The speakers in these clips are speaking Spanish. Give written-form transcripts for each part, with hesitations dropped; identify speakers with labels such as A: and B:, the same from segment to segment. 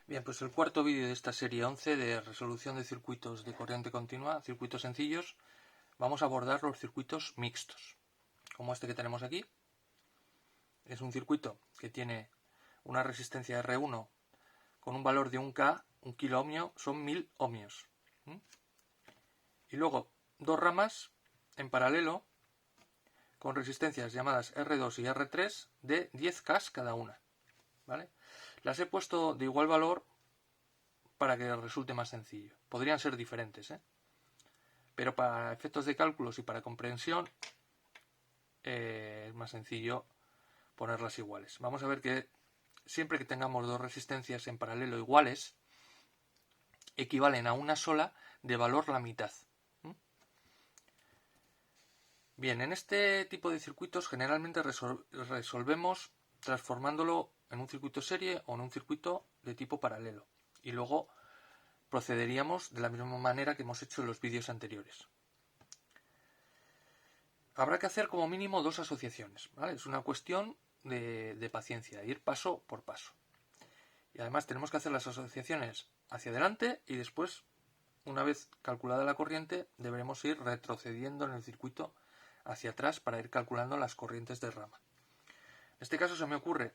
A: Bien, pues el cuarto vídeo de esta serie 11 de resolución de circuitos de corriente continua, circuitos sencillos, vamos a abordar los circuitos mixtos, como este que tenemos aquí. Es un circuito que tiene una resistencia R1 con un valor de 1K, 1 kilo ohmio, son 1000 ohmios. Y luego dos ramas en paralelo con resistencias llamadas R2 y R3 de 10K cada una, ¿vale? Las he puesto de igual valor para que resulte más sencillo. Podrían ser diferentes, pero para efectos de cálculos y para comprensión es más sencillo ponerlas iguales. Vamos a ver que siempre que tengamos dos resistencias en paralelo iguales, equivalen a una sola de valor la mitad. Bien, en este tipo de circuitos generalmente resolvemos transformándolo en un circuito serie o en un circuito de tipo paralelo. Y luego procederíamos de la misma manera que hemos hecho en los vídeos anteriores. Habrá que hacer como mínimo dos asociaciones, ¿vale? Es una cuestión de paciencia, ir paso por paso. Y además tenemos que hacer las asociaciones hacia adelante y después, una vez calculada la corriente, deberemos ir retrocediendo en el circuito hacia atrás para ir calculando las corrientes de rama. En este caso se me ocurre,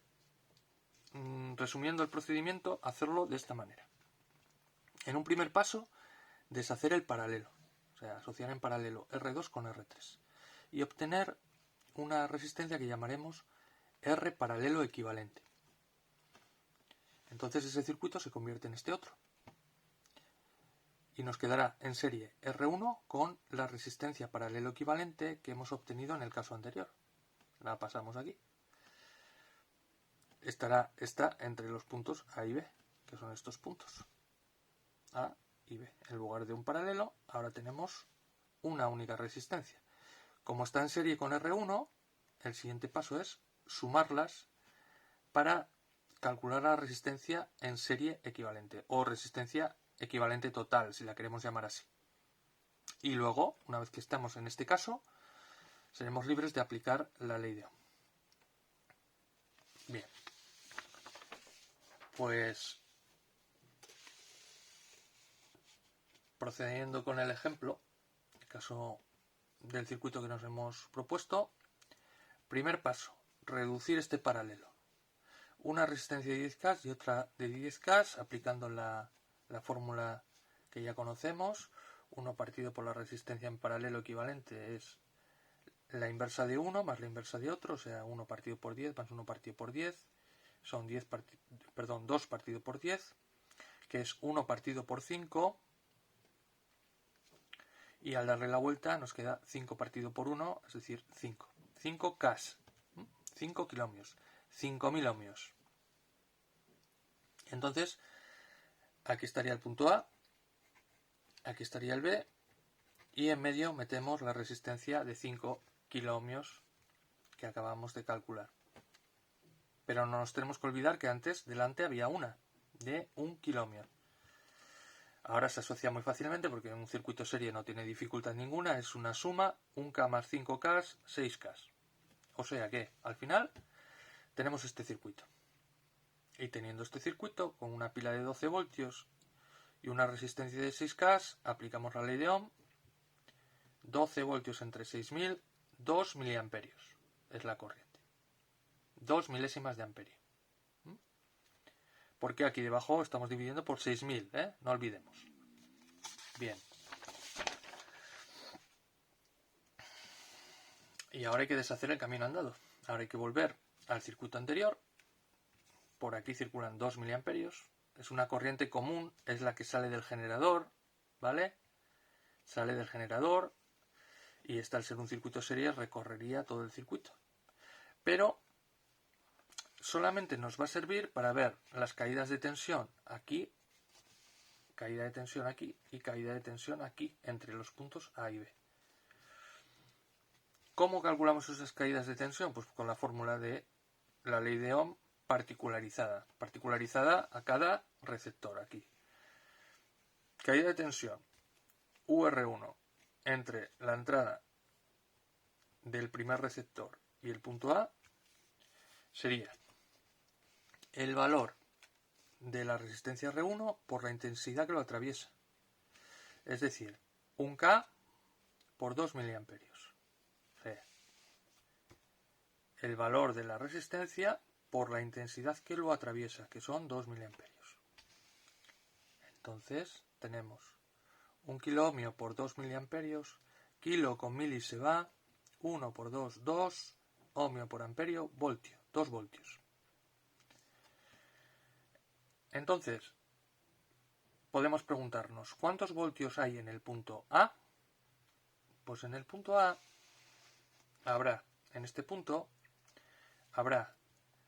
A: resumiendo el procedimiento, hacerlo de esta manera. En un primer paso, deshacer el paralelo, o sea, asociar en paralelo R2 con R3 y obtener una resistencia que llamaremos R paralelo equivalente. Entonces ese circuito se convierte en este otro. Y nos quedará en serie R1 con la resistencia paralelo equivalente que hemos obtenido en el caso anterior. La pasamos aquí. Está entre los puntos A y B, que son estos puntos. A y B. En lugar de un paralelo, ahora tenemos una única resistencia. Como está en serie con R1, el siguiente paso es sumarlas para calcular la resistencia en serie equivalente o resistencia equivalente total, si la queremos llamar así. Y luego, una vez que estamos en este caso, seremos libres de aplicar la ley de Ohm. Bien, pues procediendo con el ejemplo, en el caso del circuito que nos hemos propuesto, primer paso, reducir este paralelo. Una resistencia de 10K y otra de 10K, aplicando la fórmula que ya conocemos. 1 partido por la resistencia en paralelo equivalente es la inversa de 1 más la inversa de otro, o sea, 1 partido por 10 más 1 partido por 10, son 2 partido por 10, que es 1 partido por 5, y al darle la vuelta nos queda 5 partido por 1, es decir, 5. 5K, 5 kiloohmios, 5000 ohmios. Entonces, aquí estaría el punto A, aquí estaría el B, y en medio metemos la resistencia de 5 kiloohmios que acabamos de calcular. Pero no nos tenemos que olvidar que antes delante había una de 1 kiloohmio. Ahora se asocia muy fácilmente porque en un circuito serie no tiene dificultad ninguna, es una suma, 1K más 5K, 6K. O sea que al final tenemos este circuito. Y teniendo este circuito con una pila de 12 voltios y una resistencia de 6K, aplicamos la ley de Ohm. 12 voltios entre 6000, 2 miliamperios es la corriente. 2 milésimas de amperio. Porque aquí debajo estamos dividiendo por 6000, no olvidemos. Bien. Y ahora hay que deshacer el camino andado. Ahora hay que volver al circuito anterior. Por aquí circulan 2 miliamperios. Es una corriente común, es la que sale del generador, ¿vale? Sale del generador y esta, al ser un circuito serie, recorrería todo el circuito. Pero solamente nos va a servir para ver las caídas de tensión aquí, caída de tensión aquí y caída de tensión aquí, entre los puntos A y B. ¿Cómo calculamos esas caídas de tensión? Pues con la fórmula de la ley de Ohm particularizada a cada receptor aquí. Caída de tensión UR1 entre la entrada del primer receptor y el punto A sería el valor de la resistencia R1 por la intensidad que lo atraviesa. Es decir, 1K por 2 miliamperios. O sea, el valor de la resistencia por la intensidad que lo atraviesa, que son 2 miliamperios. Entonces, tenemos 1 kiloohmio por 2 miliamperios, kilo con mili se va, 1 por 2, 2, ohmio por amperio, voltio, 2 voltios. Entonces, podemos preguntarnos, ¿cuántos voltios hay en el punto A? Pues en el punto A habrá, en este punto, habrá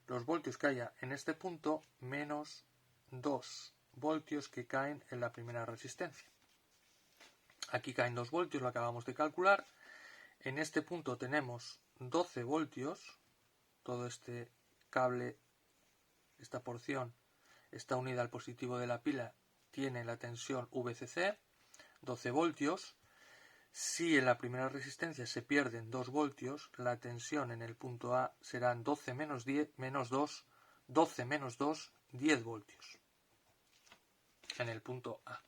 A: los voltios que haya en este punto menos 2 voltios que caen en la primera resistencia. Aquí caen 2 voltios, lo acabamos de calcular. En este punto tenemos 12 voltios. Todo este cable, esta porción, está unida al positivo de la pila, tiene la tensión VCC, 12 voltios. Si en la primera resistencia se pierden 2 voltios, la tensión en el punto A serán 12 menos 2, 12 menos 2, 10 voltios. En el punto A.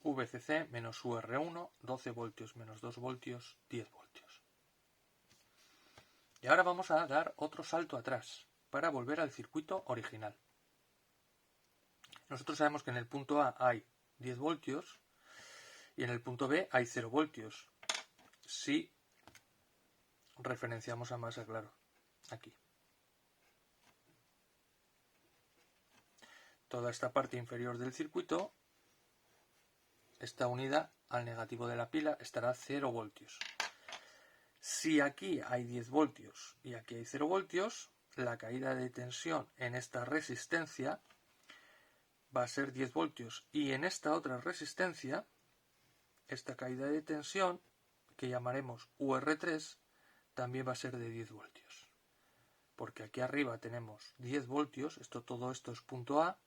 A: VCC menos UR1, 12 voltios menos 2 voltios, 10 voltios. Y ahora vamos a dar otro salto atrás para volver al circuito original. Nosotros sabemos que en el punto A hay 10 voltios y en el punto B hay 0 voltios. Si referenciamos a masa, claro, aquí. Toda esta parte inferior del circuito está unida al negativo de la pila, estará 0 voltios. Si aquí hay 10 voltios y aquí hay 0 voltios, la caída de tensión en esta resistencia va a ser 10 voltios. Y en esta otra resistencia, esta caída de tensión, que llamaremos UR3, también va a ser de 10 voltios. Porque aquí arriba tenemos 10 voltios, todo esto es punto A,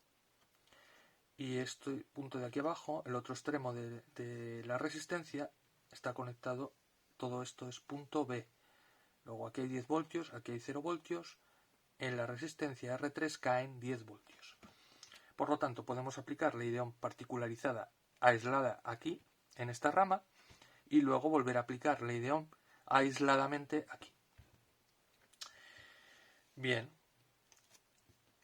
A: y este punto de aquí abajo, el otro extremo de la resistencia, está conectado, todo esto es punto B. Luego aquí hay 10 voltios, aquí hay 0 voltios, en la resistencia R3 caen 10 voltios. Por lo tanto, podemos aplicar la ideón particularizada aislada aquí, en esta rama, y luego volver a aplicar la ideón aisladamente aquí. Bien,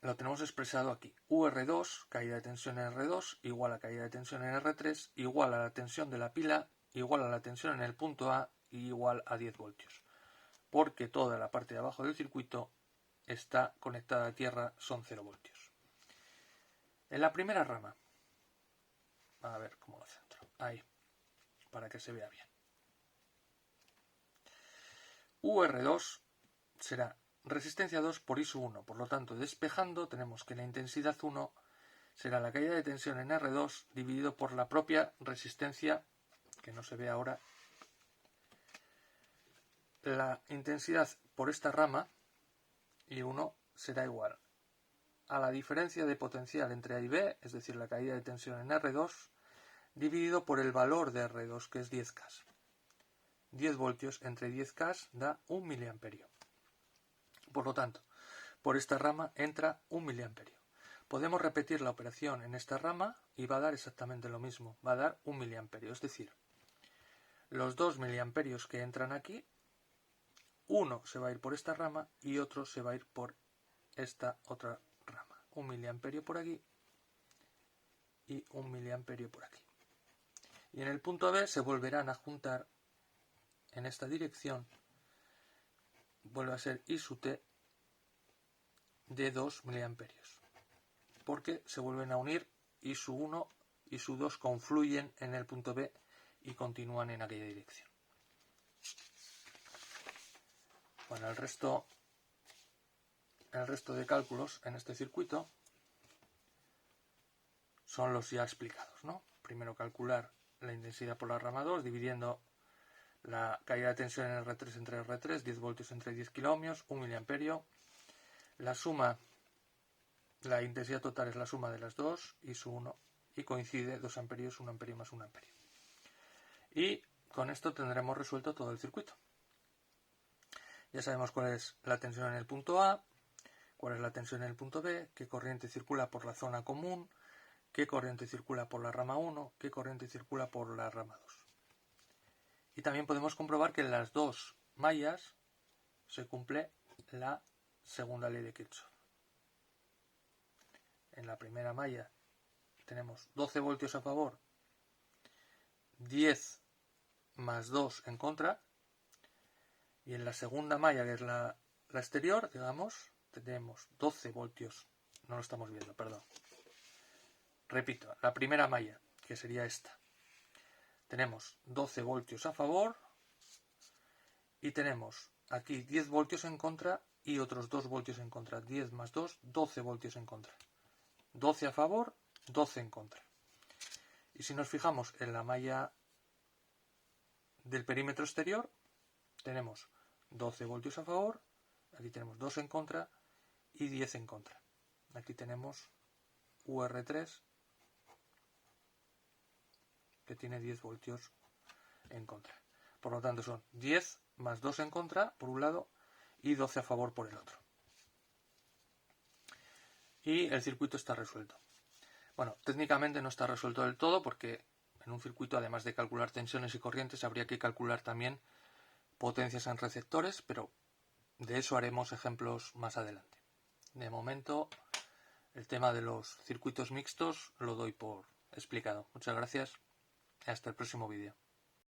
A: lo tenemos expresado aquí. UR2, caída de tensión en R2, igual a caída de tensión en R3, igual a la tensión de la pila, igual a la tensión en el punto A, y igual a 10 voltios. Porque toda la parte de abajo del circuito está conectada a tierra, son 0 voltios. En la primera rama, a ver cómo lo centro, ahí, para que se vea bien. UR2 será resistencia 2 por I1, por lo tanto, despejando, tenemos que la intensidad 1 será la caída de tensión en R2 dividido por la propia resistencia, que no se ve ahora. La intensidad por esta rama, I1, será igual a la diferencia de potencial entre A y B, es decir, la caída de tensión en R2, dividido por el valor de R2, que es 10K. 10 voltios entre 10K da 1 miliamperio. Por lo tanto, por esta rama entra 1 miliamperio. Podemos repetir la operación en esta rama y va a dar exactamente lo mismo, va a dar 1 miliamperio. Es decir, los 2 miliamperios que entran aquí, uno se va a ir por esta rama y otro se va a ir por esta otra rama. 1 miliamperio por aquí y 1 miliamperio por aquí. Y en el punto B se volverán a juntar en esta dirección, vuelve a ser I sub T de 2 miliamperios. Porque se vuelven a unir I sub 1 y sub 2 confluyen en el punto B y continúan en aquella dirección. Bueno, el resto de cálculos en este circuito son los ya explicados, ¿no? Primero calcular la intensidad por la rama 2, dividiendo la caída de tensión en R3 entre R3, 10 voltios entre 10 kiloohmios, 1 miliamperio. La suma, la intensidad total es la suma de las dos, I sub 1, y coincide 2 amperios, 1 amperio más 1 amperio. Y con esto tendremos resuelto todo el circuito. Ya sabemos cuál es la tensión en el punto A, cuál es la tensión en el punto B, qué corriente circula por la zona común, qué corriente circula por la rama 1, qué corriente circula por la rama 2. Y también podemos comprobar que en las dos mallas se cumple la segunda ley de Kirchhoff. En la primera malla tenemos 12 voltios a favor, 10 más 2 en contra, y en la segunda malla, que es la exterior, digamos, tenemos 12 voltios, no lo estamos viendo, perdón. Repito, la primera malla, que sería esta, tenemos 12 voltios a favor y tenemos aquí 10 voltios en contra y otros 2 voltios en contra. 10 más 2, 12 voltios en contra. 12 a favor, 12 en contra. Y si nos fijamos en la malla del perímetro exterior, tenemos 12 voltios a favor, aquí tenemos 2 en contra y 10 en contra. Aquí tenemos UR3, que tiene 10 voltios en contra. Por lo tanto son 10 más 2 en contra por un lado y 12 a favor por el otro. Y el circuito está resuelto. Bueno, técnicamente no está resuelto del todo porque en un circuito, además de calcular tensiones y corrientes, habría que calcular también potencias en receptores, pero de eso haremos ejemplos más adelante. De momento, el tema de los circuitos mixtos lo doy por explicado. Muchas gracias y hasta el próximo vídeo.